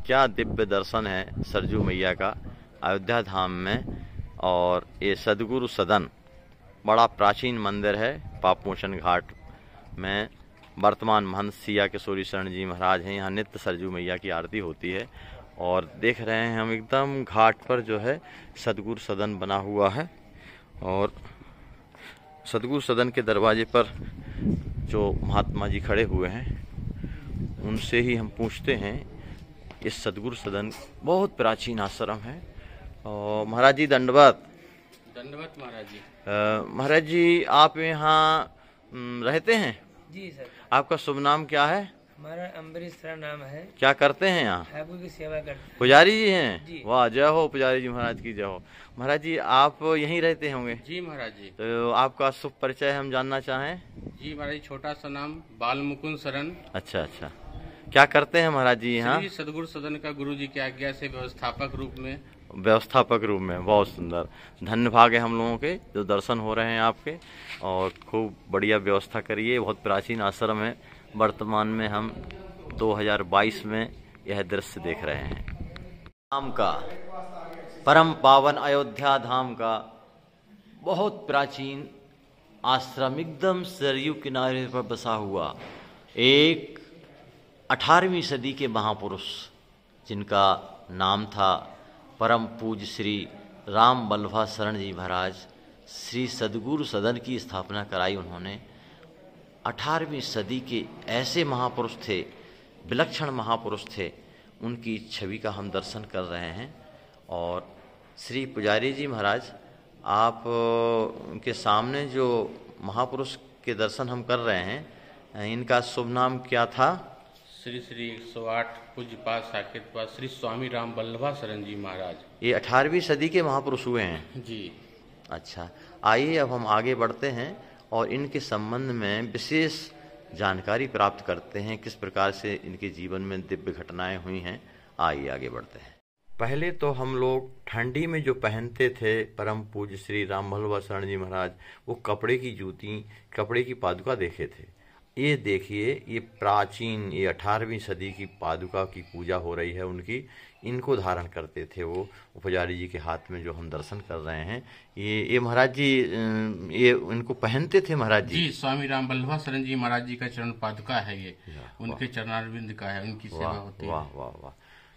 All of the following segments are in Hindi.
क्या दिव्य दर्शन है सरजू मैया का अयोध्या धाम में। और ये सदगुरु सदन बड़ा प्राचीन मंदिर है। पापमोचन घाट में वर्तमान महंत सिया किशोरी शरण जी महाराज हैं। यहाँ नित्य सरजू मैया की आरती होती है। और देख रहे हैं हम एकदम घाट पर जो है सदगुरु सदन बना हुआ है। और सदगुरु सदन के दरवाजे पर जो महात्मा जी खड़े हुए हैं उनसे ही हम पूछते हैं। ये सदगुरु सदन बहुत प्राचीन आश्रम है। और महाराज जी दंडवत। दंडवत महाराज जी। महाराज जी आप यहाँ रहते हैं? जी सर। आपका शुभ नाम क्या है? हमारा अम्बरीश नाम है। क्या करते हैं यहाँ? ठाकुर की सेवा करते हैं। पुजारी जी हैं जी। वाह, जय हो पुजारी जी महाराज की जय हो। महाराज जी आप यहीं रहते होंगे? जी महाराज जी। तो आपका शुभ परिचय हम जानना चाहें। जी महाराज जी, छोटा सा नाम बाल मुकुंद शरण। अच्छा अच्छा, क्या करते हैं महाराज जी यहाँ? श्री सदगुरु सदन का गुरु जी की आज्ञा से व्यवस्थापक रूप में। व्यवस्थापक रूप में, बहुत सुंदर। धन्य भाग है हम लोगों के जो दर्शन हो रहे हैं आपके। और खूब बढ़िया व्यवस्था करिए। बहुत प्राचीन आश्रम है। वर्तमान में हम 2022 में यह दृश्य देख रहे हैं। धाम का परम पावन अयोध्या धाम का बहुत प्राचीन आश्रम एकदम सरयू किनारे पर बसा हुआ एक 18वीं सदी के महापुरुष जिनका नाम था परम पूज्य श्री राम बल्लभा शरण जी महाराज। श्री सदगुरु सदन की स्थापना कराई उन्होंने। 18वीं सदी के ऐसे महापुरुष थे, विलक्षण महापुरुष थे। उनकी छवि का हम दर्शन कर रहे हैं। और श्री पुजारी जी महाराज आप उनके सामने जो महापुरुष के दर्शन हम कर रहे हैं, इनका शुभ नाम क्या था? श्री श्री 108 पूज्यपाद साकेतपाद श्री स्वामी राम बल्लभा शरण जी महाराज। ये 18वीं सदी के महापुरुष हुए हैं जी। अच्छा, आइए अब हम आगे बढ़ते हैं और इनके संबंध में विशेष जानकारी प्राप्त करते हैं। किस प्रकार से इनके जीवन में दिव्य घटनाएं हुई हैं। आइए आगे बढ़ते हैं। पहले तो हम लोग ठंडी में जो पहनते थे परम पूज्य श्री राम बल्लभा शरण जी महाराज, वो कपड़े की जूती, कपड़े की पादुका देखे थे। ये देखिए, ये प्राचीन, ये 18वीं सदी की पादुका की पूजा हो रही है उनकी। इनको धारण करते थे वो पुजारी जी के हाथ में जो हम दर्शन कर रहे हैं। ये महाराज जी ये इनको पहनते थे महाराज जी। जी, स्वामी राम बल्लभा शरण जी महाराज जी का चरण पादुका है ये। उनके चरणारविंद का है, उनकी सेवा होती है। वाह वाह वाह।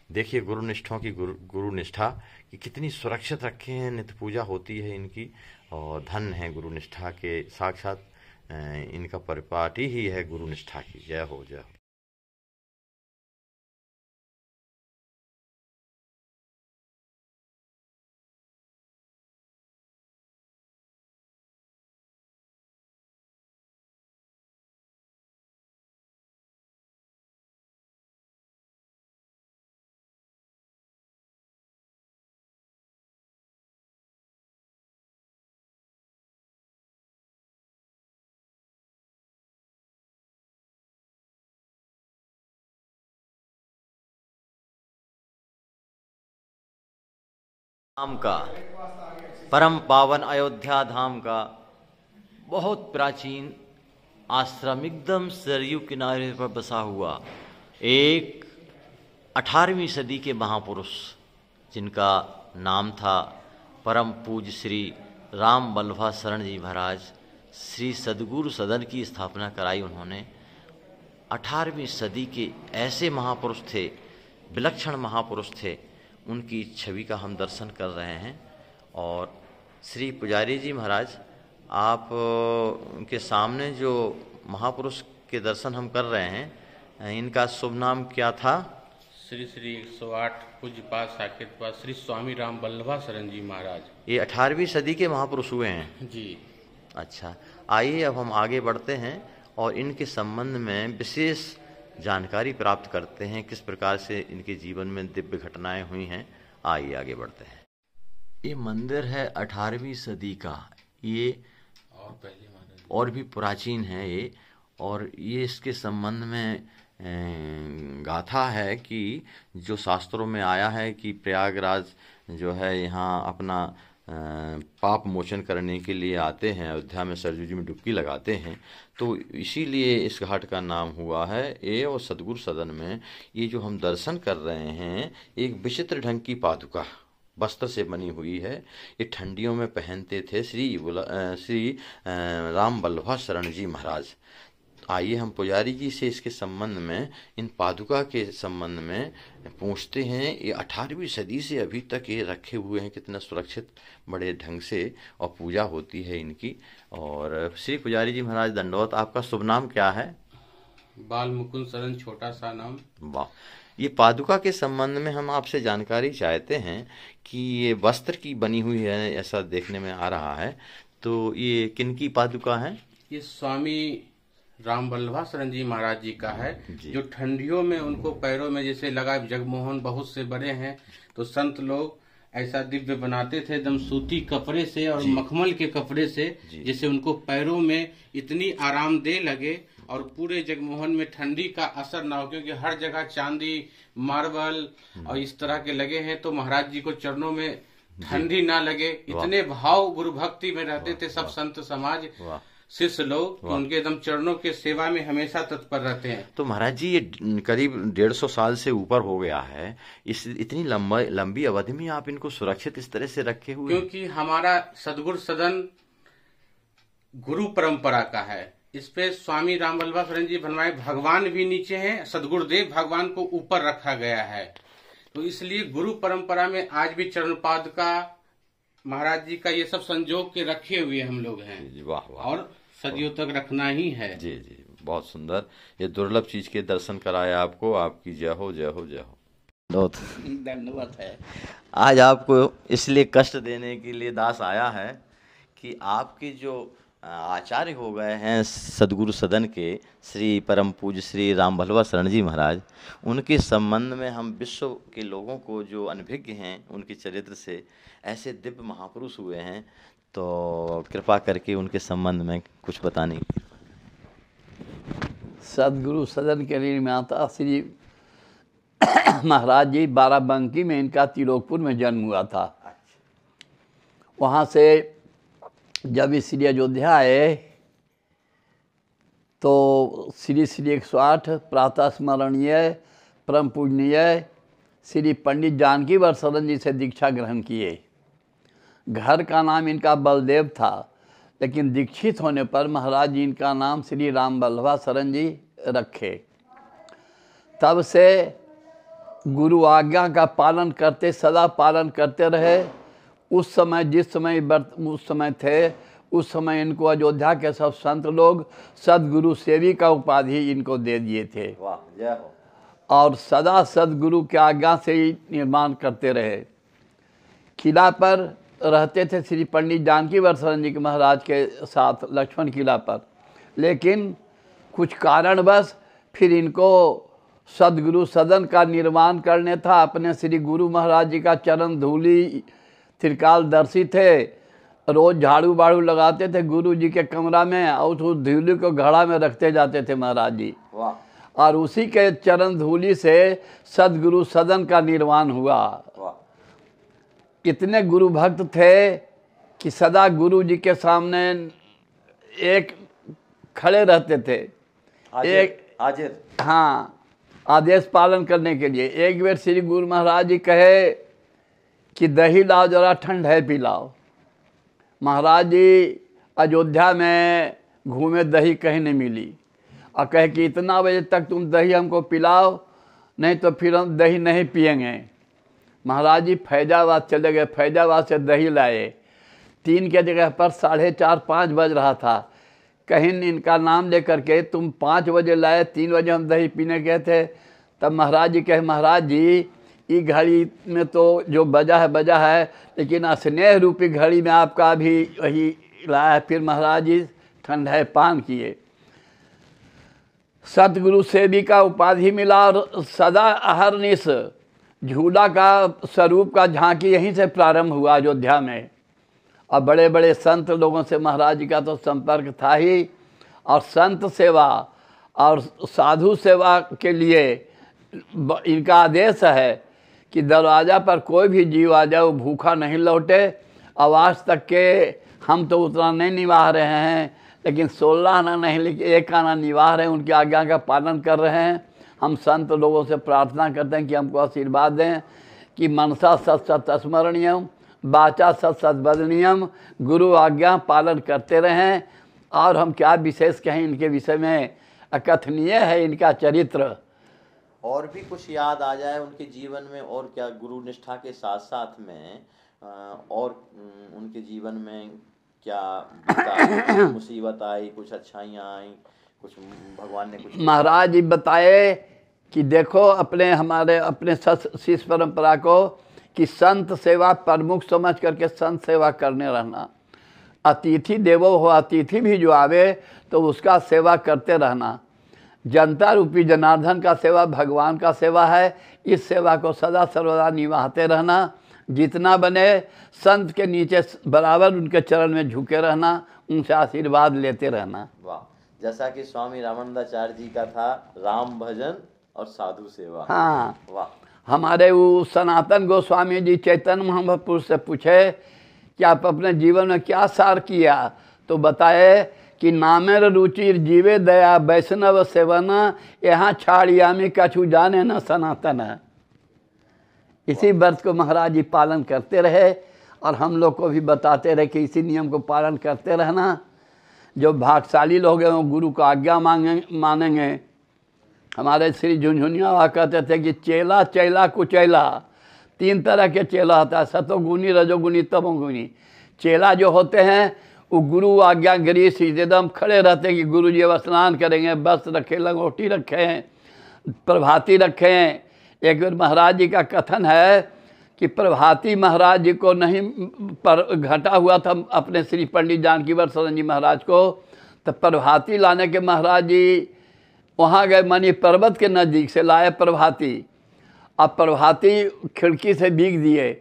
देखिए गुरु निष्ठों की गुरु निष्ठा कि कितनी सुरक्षित रखे हैं। नित्य पूजा होती है इनकी। और धन्य है गुरु निष्ठा के, साक्षात इनका परिपाटी ही है गुरु निष्ठा की। जय हो जय हो। धाम का परम पावन अयोध्या धाम का बहुत प्राचीन आश्रम एकदम सरयू किनारे पर बसा हुआ एक 18वीं सदी के महापुरुष जिनका नाम था परम पूज्य श्री राम बल्लभा शरण जी महाराज। श्री सदगुरु सदन की स्थापना कराई उन्होंने। 18वीं सदी के ऐसे महापुरुष थे, विलक्षण महापुरुष थे। उनकी छवि का हम दर्शन कर रहे हैं। और श्री पुजारी जी महाराज आप उनके सामने जो महापुरुष के दर्शन हम कर रहे हैं, इनका शुभ नाम क्या था? श्री श्री 108 पूज्यपाद साकेतपाद श्री स्वामी राम बल्लभा शरण जी महाराज। ये 18वीं सदी के महापुरुष हुए हैं जी। अच्छा, आइए अब हम आगे बढ़ते हैं और इनके संबंध में विशेष जानकारी प्राप्त करते हैं। किस प्रकार से इनके जीवन में दिव्य घटनाएं हुई हैं। आइए आगे बढ़ते हैं। ये मंदिर है 18वीं सदी का। ये और पहले महाराज और भी प्राचीन है ये। और ये इसके संबंध में गाथा है कि जो शास्त्रों में आया है कि प्रयागराज जो है यहाँ अपना पाप मोचन करने के लिए आते हैं अयोध्या में, सरयू जी में डुबकी लगाते हैं। तो इसीलिए इस घाट का नाम हुआ है। ये और सदगुरु सदन में ये जो हम दर्शन कर रहे हैं, एक विचित्र ढंग की पादुका वस्त्र से बनी हुई है। ये ठंडियों में पहनते थे श्री राम बल्लभा शरण जी महाराज। आइए हम पुजारी जी से इसके संबंध में, इन पादुका के संबंध में पूछते हैं। ये 18वीं सदी से अभी तक ये रखे हुए हैं, कितना सुरक्षित बड़े ढंग से, और पूजा होती है इनकी। और श्री पुजारी जी महाराज दंडवत, आपका शुभ नाम क्या है? बाल मुकुंद शरण, छोटा सा नाम। वाह। ये पादुका के संबंध में हम आपसे जानकारी चाहते हैं कि ये वस्त्र की बनी हुई है, ऐसा देखने में आ रहा है। तो ये किनकी पादुका है? ये स्वामी राम बल्लभा शरण जी महाराज जी का है, जो ठंडियों में उनको पैरों में जैसे लगा, जगमोहन बहुत से बड़े हैं, तो संत लोग ऐसा दिव्य बनाते थे एकदम सूती कपड़े से और मखमल के कपड़े से, जैसे उनको पैरों में इतनी आरामदेह लगे और पूरे जगमोहन में ठंडी का असर ना हो, क्योंकि हर जगह चांदी, मार्बल और इस तरह के लगे हैं, तो महाराज जी को चरणों में ठंडी ना लगे। इतने भाव गुरु भक्ति में रहते थे सब संत समाज, शिष्य लोग, तो उनके एकदम चरणों के सेवा में हमेशा तत्पर रहते हैं। तो महाराज जी ये करीब 150 साल से ऊपर हो गया है, इस इतनी लंबी अवधि में आप इनको सुरक्षित इस तरह से रखे हुए? क्योंकि हमारा सदगुरु सदन गुरु परंपरा का है। इस पे स्वामी राम बल्लभा शरण जी बनवाए, भगवान भी नीचे हैं, सदगुरुदेव भगवान को ऊपर रखा गया है। तो इसलिए गुरु परंपरा में आज भी चरणपाद का, महाराज जी का, ये सब संजोग के रखे हुए हम लोग हैं। वाह वाह। और सदियों तक रखना ही है। जी जी, बहुत सुंदर। ये दुर्लभ चीज के दर्शन कराए आपको, आपकी जय हो जय हो जय हो। बहुत धन्यवाद है। आज आपको इसलिए कष्ट देने के लिए दास आया है कि आपके जो आचार्य हो गए हैं सदगुरु सदन के, श्री परम पूज्य श्री राम बल्लभा शरण जी महाराज, उनके संबंध में हम विश्व के लोगों को जो अनभिज्ञ हैं उनके चरित्र से, ऐसे दिव्य महापुरुष हुए हैं, तो कृपा करके उनके संबंध में कुछ बताने की। सदगुरु सदन के निर्माता श्री महाराज जी बाराबंकी में, इनका त्रिलोकपुर में जन्म हुआ था। वहाँ से जब श्री अयोध्या आए तो श्री 108 प्रातः स्मरणीय परम पूजनीय श्री पंडित जानकी वर शरण जी से दीक्षा ग्रहण किए। घर का नाम इनका बलदेव था, लेकिन दीक्षित होने पर महाराज जी इनका नाम श्री राम बल्लभा शरण जी रखे। तब से गुरु आज्ञा का पालन करते, सदा पालन करते रहे। उस समय जिस समय थे, उस समय इनको अयोध्या के सब संत लोग सदगुरु सेवी का उपाधि इनको दे दिए थे। वाह, जय हो। और सदा सदगुरु के आज्ञा से ही निर्माण करते रहे। किला पर रहते थे श्री पंडित जानकी वर शरण जी के महाराज के साथ लक्ष्मण किला पर, लेकिन कुछ कारणवश फिर इनको सदगुरु सदन का निर्माण करने था। अपने श्री गुरु महाराज जी का चरण धूलि त्रिकालदर्शी थे, रोज झाड़ू बाड़ू लगाते थे गुरु जी के कमरा में, और उस धूलि को घड़ा में रखते जाते थे महाराज जी। वाह। और उसी के चरण धूलि से सदगुरु सदन का निर्माण हुआ। इतने गुरु भक्त थे कि सदा गुरु जी के सामने एक खड़े रहते थे, हाजिर। हाँ, आदेश पालन करने के लिए। एक बार श्री गुरु महाराज जी कहे कि दही लाओ, जरा ठंड है पी लाओ। महाराज जी अयोध्या में घूमे, दही कहीं नहीं मिली, और कहे कि इतना बजे तक तुम दही हमको पिलाओ, नहीं तो फिर हम दही नहीं पिएंगे। महाराज जी फैजाबाद चले गए, फैजाबाद से दही लाए। 3 के जगह पर 4:30-5 बज रहा था। कहीं इनका नाम लेकर के तुम 5 बजे लाए, 3 बजे हम दही पीने गए थे। तब महाराज जी कहे, महाराज जी ये घड़ी में तो जो बजा है, लेकिन स्नेह रूपी घड़ी में आपका भी वही लाया है। फिर महाराज जी ठंडाए पान किए। सतगुरु सेवी का उपाधि मिला, और सदा अहरनिश झूला का स्वरूप का झांकी यहीं से प्रारंभ हुआ अयोध्या में। और बड़े बड़े संत लोगों से महाराज जी का तो संपर्क था ही, और संत सेवा और साधु सेवा के लिए इनका आदेश है कि दरवाज़ा पर कोई भी जीव आ जाए वो भूखा नहीं लौटे, आवास तक के हम तो उतना नहीं निभा रहे हैं, लेकिन 16 आना नहीं लेकिन 1 आना निभा रहे हैं, उनकी आज्ञा का पालन कर रहे हैं। हम संत लोगों से प्रार्थना करते हैं कि हमको आशीर्वाद दें कि मनसा सत सत स्मरणीयम, वाचा सत सत वदनीयम, गुरु आज्ञा पालन करते रहें। और हम क्या विशेष कहें इनके विषय में, अकथनीय है इनका चरित्र। और भी कुछ याद आ जाए उनके जीवन में, और क्या गुरु निष्ठा के साथ साथ में और उनके जीवन में क्या बीता, मुसीबत आई, कुछ अच्छाइयाँ आई, कुछ भगवान ने कुछ महाराज जी बताए कि देखो अपने शिष्य परंपरा को कि संत सेवा प्रमुख समझ करके संत सेवा करने रहना। अतिथि देवो हो, अतिथि भी जो आवे तो उसका सेवा करते रहना। जनता रूपी जनार्दन का सेवा भगवान का सेवा है, इस सेवा को सदा सर्वदा निभाते रहना। जितना बने संत के नीचे बराबर उनके चरण में झुके रहना, उनसे आशीर्वाद लेते रहना। वाह, जैसा कि स्वामी रामानंदाचार्य जी का था, राम भजन और साधु सेवा। हाँ, वाह। हमारे वो सनातन गोस्वामी जी चैतन्य महाप्रभु से पूछे कि आप अपने जीवन में क्या सार किया, तो बताए कि नामेर रुचिर जीवे दया वैष्णव सेवन, यहाँ छाड़ियामी कछु जाने न सनातन। इसी व्रत को महाराज जी पालन करते रहे और हम लोग को भी बताते रहे कि इसी नियम को पालन करते रहना। जो भागशाली लोग हैं वो गुरु का आज्ञा मानेंगे। हमारे श्री झुनझुनिया हुआ कहते थे कि चेला चेला कुचेला, 3 तरह के चेला होता है, सतोगुणी रजोगुणी तमोगुणी। चेला जो होते हैं वो गुरु आज्ञा गिरीश एकदम खड़े रहते हैं कि गुरु जी अब स्नान करेंगे, वस्त्र रखें, लंगोटी रखें, प्रभाती रखें। एक बार महाराज जी का कथन है कि प्रभाती महाराज जी को नहीं पर घटा हुआ था अपने श्री पंडित जानकीवर शरण जी महाराज को, तो प्रभाती लाने के महाराज जी वहाँ गए, मणि पर्वत के नज़दीक से लाए प्रभाती। अब प्रभाती खिड़की से भीग दिए,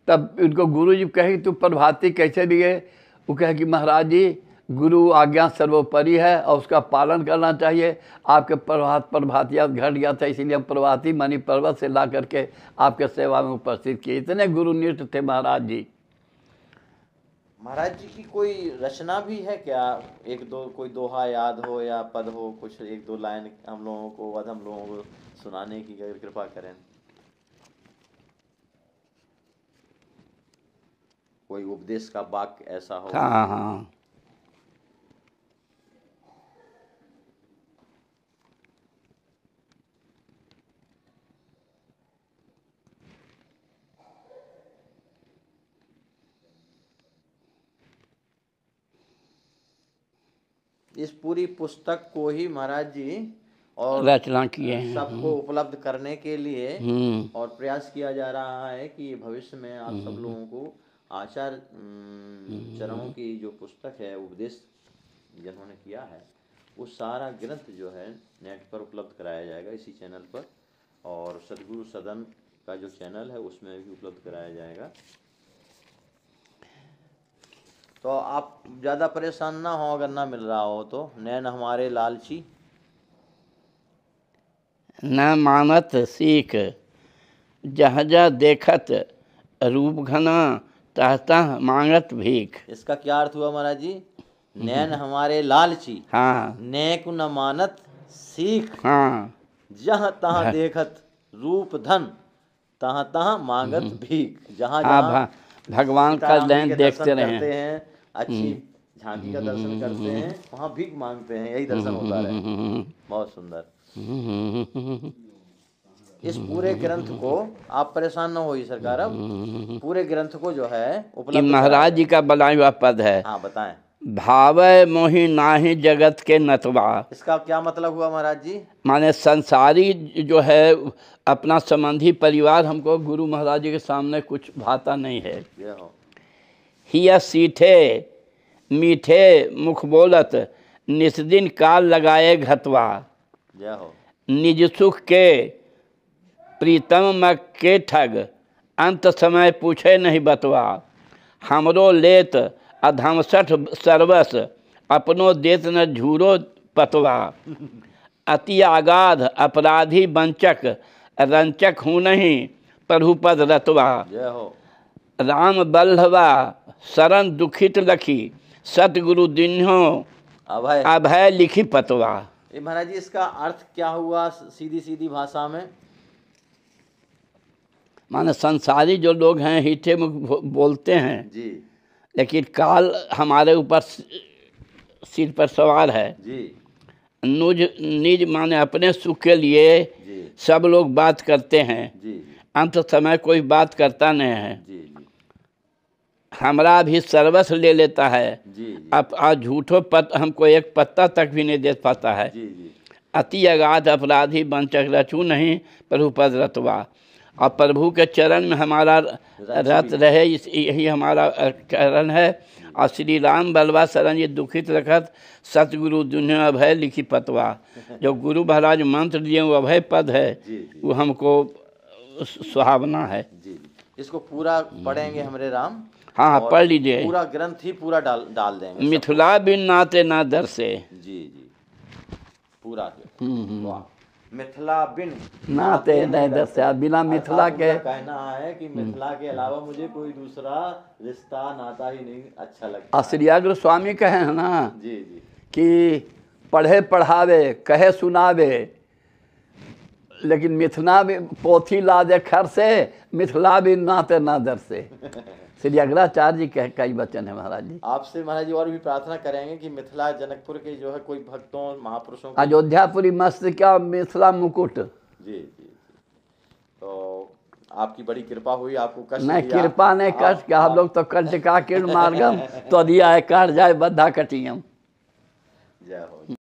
तब उनको गुरु जी कहे कि तू प्रभाती कैसे दिए? वो कहे कि महाराज जी गुरु आज्ञा सर्वोपरि है और उसका पालन करना चाहिए। आपके प्रभातिया घट गया था, इसीलिए हम प्रभाती मणि पर्वत से ला करके आपके सेवा में उपस्थित किए। इतने गुरुनिष्ठ थे महाराज जी। महाराज जी की कोई रचना भी है क्या? एक दो कोई दोहा याद हो या पद हो, कुछ 1-2 लाइन हम लोगों को सुनाने की अगर कृपा करें। कोई उपदेश का वाक्य ऐसा हो। हाँ हाँ, इस पूरी पुस्तक को ही महाराज जी और रचना किए हैं, सबको उपलब्ध करने के लिए और प्रयास किया जा रहा है कि भविष्य में आप सब लोगों को आचार्य चरणों की जो पुस्तक है, उपदेश जिन्होंने किया है, वो सारा ग्रंथ जो है नेट पर उपलब्ध कराया जाएगा इसी चैनल पर, और सदगुरु सदन का जो चैनल है उसमें भी उपलब्ध कराया जाएगा। तो आप ज़्यादा परेशान ना हो अगर ना मिल रहा हो तो। नैन हमारे लालची न मानत सीख, जहाँ जा देखत रूप घना, तहता मांगत भीख। इसका क्या अर्थ हुआ महाराज जी? नैन हमारे लालची, हाँ, नेक न मानत सीख, हाँ, जहाँ तहाँ देखत रूप धन, तहाँ तहाँ मांगत भीख। जहाँ हाँ, जहाँ भगवान का देन देखते रहे करते हैं, अच्छी झांकी का दर्शन करते हैं, वहाँ भीख मांगते हैं, यही दर्शन होता है। बहुत सुंदर। इस पूरे ग्रंथ को आप परेशान न होइए सरकार, अब पूरे ग्रंथ को जो है उपलब्ध महाराज जी का बनाया हुआ पद है। हाँ बताएं। भावै मोहि नाहि जगत के नतवा। इसका क्या मतलब हुआ महाराज जी? माने संसारी जो है अपना संबंधी परिवार हमको गुरु महाराज जी के सामने कुछ भाता नहीं है। ये हो हिया सीठे मीठे मुख बोलत, निस्दिन काल लगाए घतवा। जय हो। निज सुख के प्रीतम मग के ठग, अंत समय पूछे नहीं बतवा। हमरो लेत अधमसठ सर्वस, अपनो देत न झूरो पतवा। अति आगाध अपराधी वंचक, रंचक हूँ नहीं प्रभुपद रतवा। जय हो। राम बल्लभा शरण दुखित लखी, सतगुरु दिन्हो अभय। अभय लिखी पतवा। ये महाराज जी इसका अर्थ क्या हुआ सीधी सीधी भाषा में? माने संसारी जो लोग हैं हीठे मुख बोलते हैं जी लेकिन काल हमारे ऊपर सिर पर सवार है। जी निज माने अपने सुख के लिए जी सब लोग बात करते हैं, जी अंत समय कोई बात करता नहीं है। जी जी हमरा भी सर्वस्व ले लेता है, जी जी अब आज झूठो हमको एक पत्ता तक भी नहीं दे पाता है। जी जी अति अगाध अपराधी वंचक रचू नहीं प्रभु पद रतवा। और प्रभु के चरण में हमारा रत रहे, यही हमारा चरण है। और श्री राम बल्लभा शरण जी दुखित रखत, सतगुरु दुनिया अभय लिखी पतवा। जो गुरु महाराज मंत्र दिए वो अभय पद है, वो हमको सुहावना है। जी जी इसको पूरा पढ़ेंगे हमारे राम। हाँ और पढ़ लीजिए। पूरा ग्रंथ ही पूरा डाल देंगे। मिथिला बिन नाते ना दर से। जी जी पूरा वाह। मिथिला बिन नाते नहीं दर से, बिना मिथिला के कहना है कि मिथिला के अलावा मुझे कोई दूसरा रिश्ता नाता ही नहीं अच्छा लगता। आश्रियाग्र स्वामी कहे हैं ना जी जी कि पढ़े पढ़ावे कहे सुनावे, लेकिन मिथिला भी पोथी ला दे खर से, मिथिला भी नाते ना दर से। श्री अग्राचार्य जी के कई वचन है महाराज जी। आपसे महाराज जी और भी प्रार्थना करेंगे कि मिथिला जनकपुर के जो है कोई भक्तों महापुरुषों अयोध्यापुरी मस्त क्या मिथिला मुकुट। जी जी तो आपकी बड़ी कृपा हुई, आपको कष्ट नहीं दिया। कृपा नहीं कष्ट क्या, हम लोग तो कंट का किरण मार्गम तो दिया है काट जाए बद्धा कटियम। जय हो।